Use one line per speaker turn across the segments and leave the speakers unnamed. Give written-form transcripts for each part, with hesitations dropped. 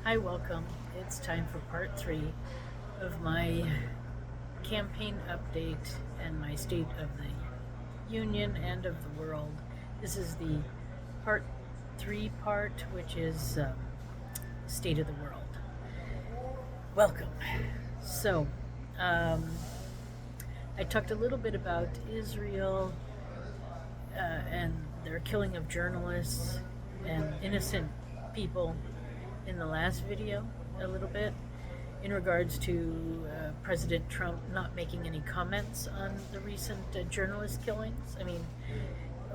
Hi, welcome. It's time for part 3 of my campaign update and my State of the Union and of the world. This is the part 3 part, which is State of the World. Welcome. So, I talked a little bit about Israel and their killing of journalists and innocent people in the last video a little bit in regards to President Trump not making any comments on the recent journalist killings. I mean,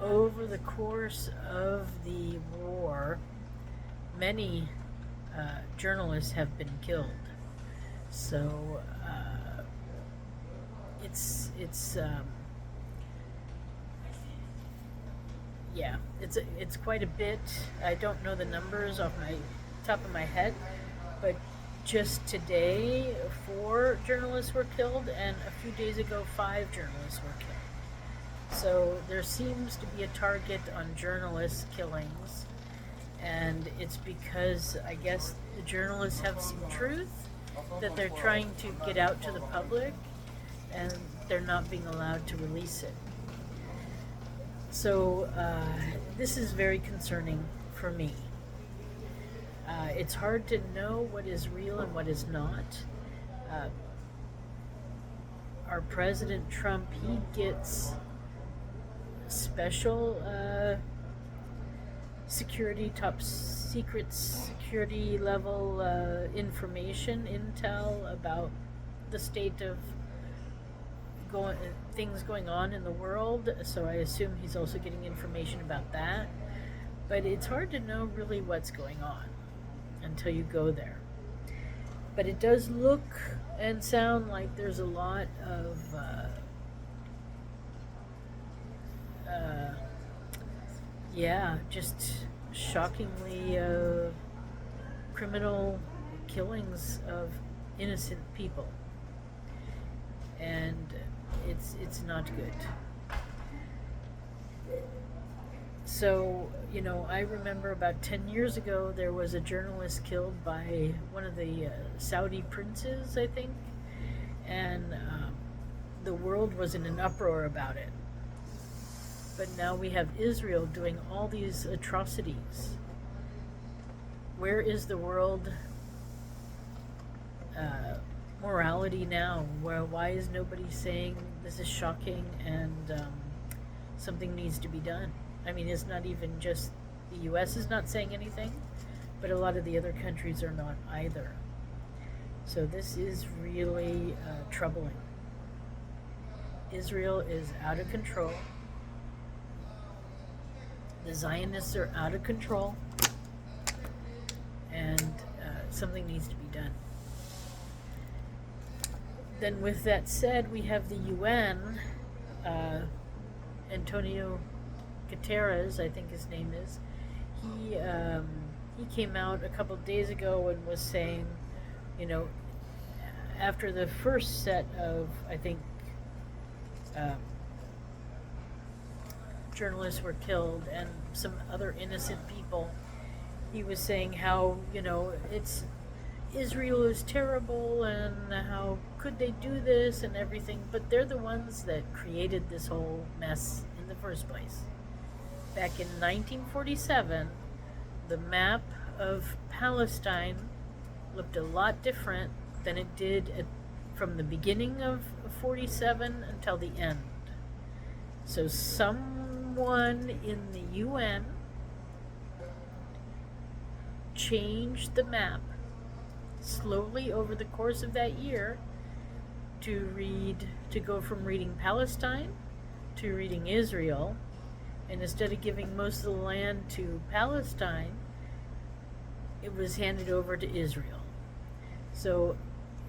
over the course of the war, many journalists have been killed. So it's quite a bit. I don't know the numbers off my top of my head, but just today 4 journalists were killed, and a few days ago 5 journalists were killed. So there seems to be a target on journalist killings, and it's because I guess the journalists have some truth that they're trying to get out to the public, and they're not being allowed to release it. So this is very concerning for me. It's hard to know what is real and what is not. Our President Trump, he gets special security, top secret security level information, intel about the state of things going on in the world, so I assume he's also getting information about that. But it's hard to know really what's going on until you go there. But it does look and sound like there's a lot of just shockingly criminal killings of innocent people, and it's not good. So, I remember about 10 years ago there was a journalist killed by one of the Saudi princes, I think, and the world was in an uproar about it. But now we have Israel doing all these atrocities. Where is the world morality now? Why is nobody saying this is shocking and something needs to be done? I mean, it's not even just the U.S. is not saying anything, but a lot of the other countries are not either. So this is really troubling. Israel is out of control. The Zionists are out of control, and something needs to be done. Then with that said, we have the UN, Antonio Guterres, I think his name is. He came out a couple of days ago and was saying, after the first set of, I think, journalists were killed and some other innocent people, he was saying how, Israel is terrible and how could they do this and everything, but they're the ones that created this whole mess in the first place. Back in 1947, the map of Palestine looked a lot different than it did from the beginning of 47 until the end. So someone in the UN changed the map slowly over the course of that year to go from reading Palestine to reading Israel. And instead of giving most of the land to Palestine, it was handed over to Israel. So,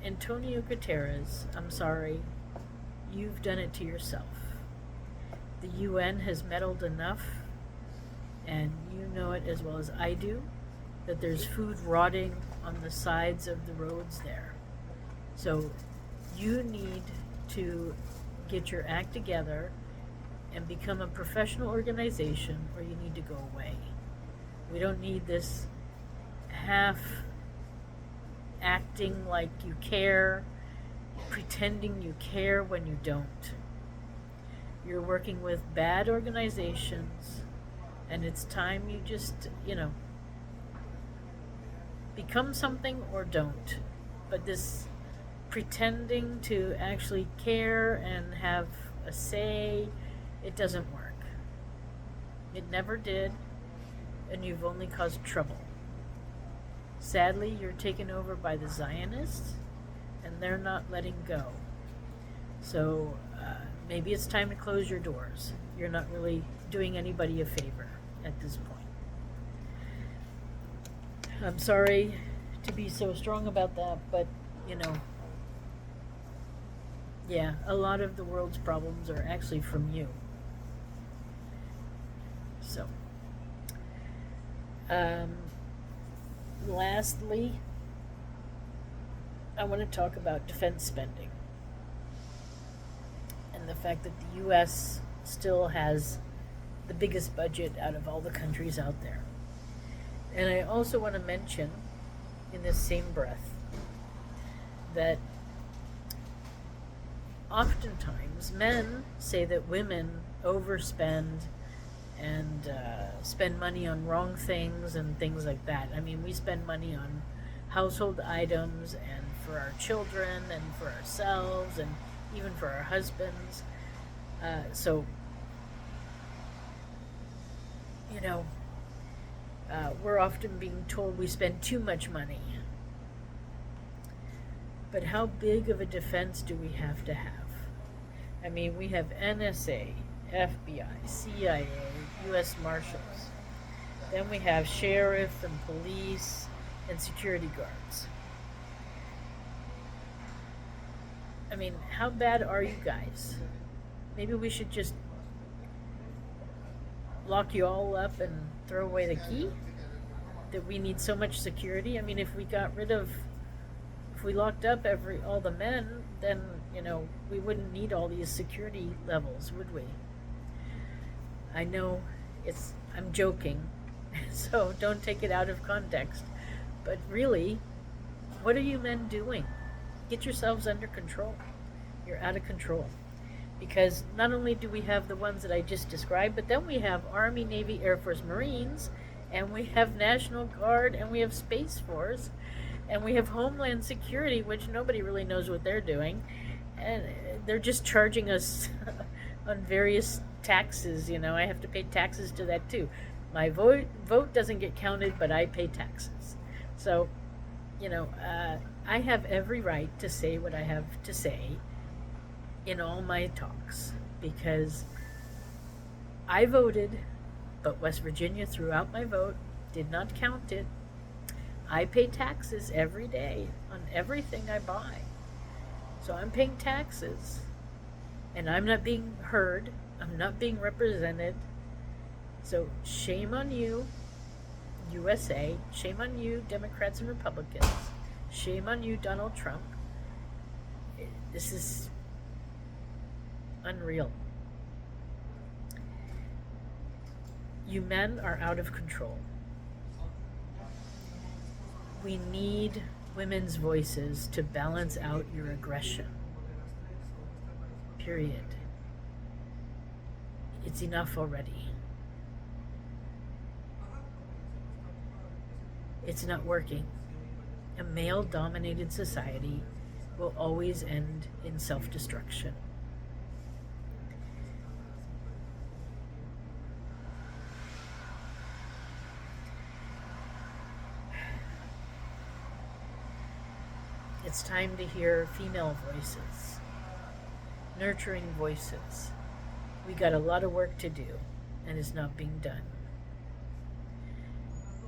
Antonio Guterres, I'm sorry, you've done it to yourself. The UN has meddled enough, and you know it as well as I do, that there's food rotting on the sides of the roads there. So, you need to get your act together and become a professional organization, or you need to go away. We don't need this half acting like you care, pretending you care when you don't. You're working with bad organizations, and it's time you just, become something or don't. But this pretending to actually care and have a say, it doesn't work. It never did, and you've only caused trouble. Sadly, you're taken over by the Zionists, and they're not letting go. So maybe it's time to close your doors. You're not really doing anybody a favor at this point. I'm sorry to be so strong about that, but yeah, a lot of the world's problems are actually from you. So, lastly, I want to talk about defense spending and the fact that the U.S. still has the biggest budget out of all the countries out there. And I also want to mention, in this same breath, that oftentimes men say that women overspend and spend money on wrong things and things like that. I mean, we spend money on household items and for our children and for ourselves and even for our husbands. So, we're often being told we spend too much money. But how big of a defense do we have to have? I mean, we have NSA, FBI, CIA, U.S. Marshals. Then we have sheriff and police and security guards. I mean, how bad are you guys? Maybe we should just lock you all up and throw away the key? That we need so much security? I mean, if we locked up all the men, then, we wouldn't need all these security levels, would we? I know I'm joking, so don't take it out of context. But really, what are you men doing? Get yourselves under control. You're out of control. Because not only do we have the ones that I just described, but then we have Army, Navy, Air Force, Marines, and we have National Guard, and we have Space Force, and we have Homeland Security, which nobody really knows what they're doing. And they're just charging us on various taxes. I have to pay taxes to that too. My vote doesn't get counted, but I pay taxes. So, I have every right to say what I have to say in all my talks, because I voted, but West Virginia threw out my vote, did not count it. I pay taxes every day on everything I buy. So I'm paying taxes, and I'm not being heard. I'm not being represented. So shame on you, USA. Shame on you, Democrats and Republicans. Shame on you, Donald Trump. This is unreal. You men are out of control. We need women's voices to balance out your aggression. Period. It's enough already. It's not working. A male-dominated society will always end in self-destruction. It's time to hear female voices, nurturing voices. We got a lot of work to do, and it's not being done.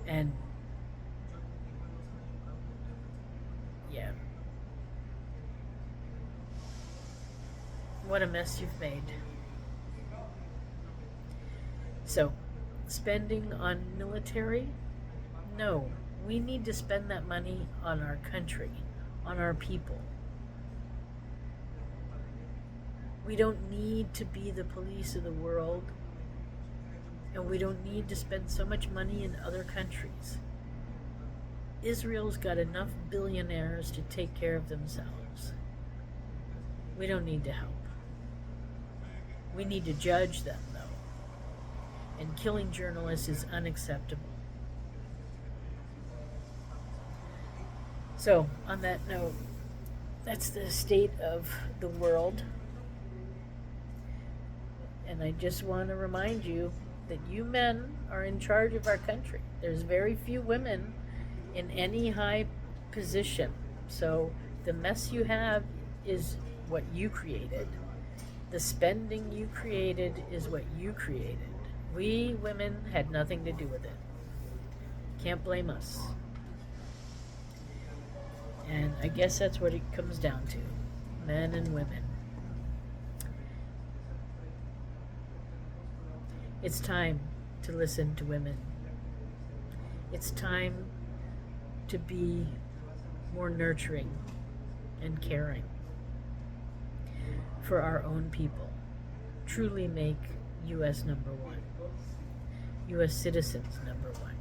And yeah, what a mess you've made. So, spending on military? No, we need to spend that money on our country, on our people. We don't need to be the police of the world, and we don't need to spend so much money in other countries. Israel's got enough billionaires to take care of themselves. We don't need to help. We need to judge them, though. And killing journalists is unacceptable. So, on that note, that's the state of the world. And I just want to remind you that you men are in charge of our country. There's very few women in any high position. So the mess you have is what you created. The spending you created is what you created. We women had nothing to do with it. Can't blame us. And I guess that's what it comes down to. Men and women. It's time to listen to women. It's time to be more nurturing and caring for our own people. Truly make U.S. number one. U.S. citizens number one.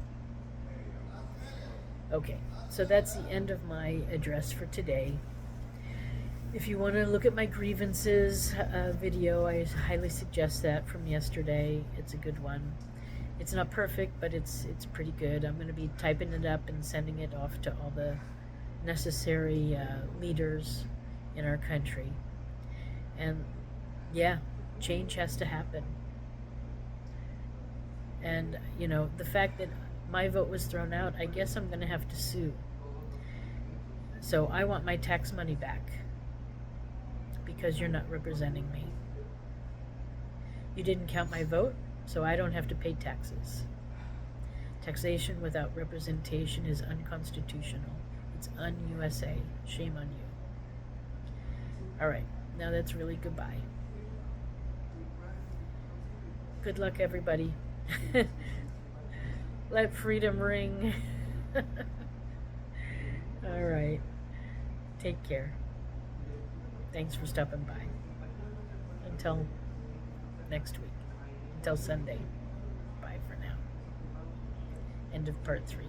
Okay, so that's the end of my address for today. If you want to look at my grievances video, I highly suggest that from yesterday. It's a good one. It's not perfect, but it's pretty good. I'm going to be typing it up and sending it off to all the necessary leaders in our country. And yeah, change has to happen. And, you know, the fact that my vote was thrown out, I guess I'm going to have to sue. So I want my tax money back because you're not representing me. You didn't count my vote, so I don't have to pay taxes. Taxation without representation is unconstitutional. It's un-USA. Shame on you. All right, now that's really goodbye. Good luck, everybody. Let freedom ring. All right. Take care. Thanks for stopping by. Until next week. Until Sunday. Bye for now. End of part 3.